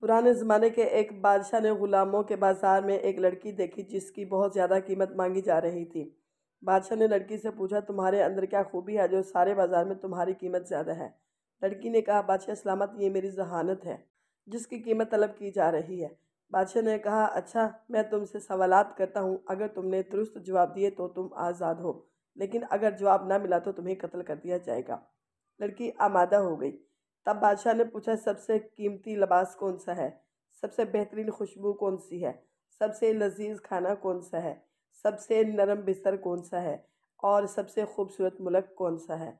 पुराने ज़माने के एक बादशाह ने ग़ुलामों के बाज़ार में एक लड़की देखी जिसकी बहुत ज़्यादा कीमत मांगी जा रही थी। बादशाह ने लड़की से पूछा, तुम्हारे अंदर क्या खूबी है जो सारे बाज़ार में तुम्हारी कीमत ज़्यादा है? लड़की ने कहा, बादशाह सलामत, ये मेरी ज़हानत है जिसकी कीमत तलब की जा रही है। बादशाह ने कहा, अच्छा, मैं तुमसे सवालात करता हूँ, अगर तुमने दुरुस्त जवाब दिए तो तुम आज़ाद हो, लेकिन अगर जवाब ना मिला तो तुम्हें कत्ल कर दिया जाएगा। लड़की आमादा हो गई। तब बादशाह ने पूछा, सबसे कीमती लिबास कौन सा है? सबसे बेहतरीन खुशबू कौन सी है? सबसे लजीज खाना कौन सा है? सबसे नरम बिस्तर कौन सा है? और सबसे खूबसूरत मुल्क कौन सा है?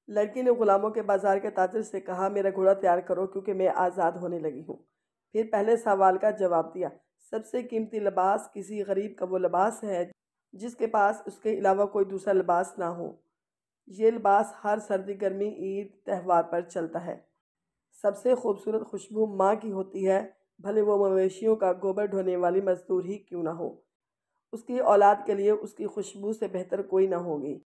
लड़की ने गुलामों के बाजार के ताजिर से कहा, मेरा घोड़ा तैयार करो क्योंकि मैं आज़ाद होने लगी हूँ। फिर पहले सवाल का जवाब दिया। सबसे कीमती लिबास किसी गरीब का वो लिबास है जिसके पास उसके अलावा कोई दूसरा लिबास ना हो। ये लिबास हर सर्दी, गर्मी, ईद, त्यौहार पर चलता है। सबसे खूबसूरत खुशबू माँ की होती है, भले वो मवेशियों का गोबर ढोने वाली मजदूर ही क्यों ना हो। उसकी औलाद के लिए उसकी खुशबू से बेहतर कोई ना होगी।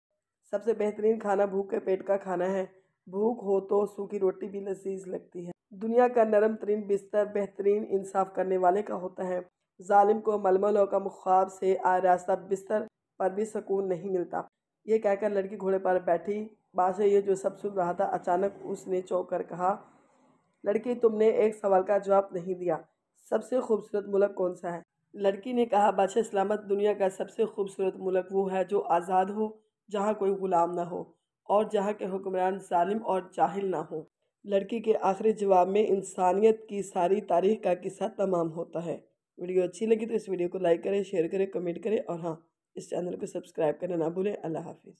सबसे बेहतरीन खाना भूखे पेट का खाना है। भूख हो तो सूखी रोटी भी लजीज लगती है। दुनिया का नरम तरीन बिस्तर बेहतरीन इंसाफ करने वाले का होता है। जालिम को मलमलों का ख्वाब से आरास्ता बिस्तर पर भी सुकून नहीं मिलता। ये कहकर लड़की घोड़े पर बैठी। बादशाह ये जो सब सुन रहा था, अचानक उसने चौंक कर कहा, लड़की, तुमने एक सवाल का जवाब नहीं दिया। सबसे खूबसूरत मुल्क कौन सा है? लड़की ने कहा, बादशाह सलामत, दुनिया का सबसे खूबसूरत मुल्क वो है जो आज़ाद हो, जहाँ कोई ग़ुलाम ना हो और जहाँ के हुक्मरान जालिम और जाहिल ना हो। लड़की के आखिरी जवाब में इंसानियत की सारी तारीख का किस्सा तमाम होता है। वीडियो अच्छी लगी तो इस वीडियो को लाइक करें, शेयर करें, कमेंट करें और हाँ, इस चैनल को सब्सक्राइब करना ना भूलें। अल्लाह हाफिज़।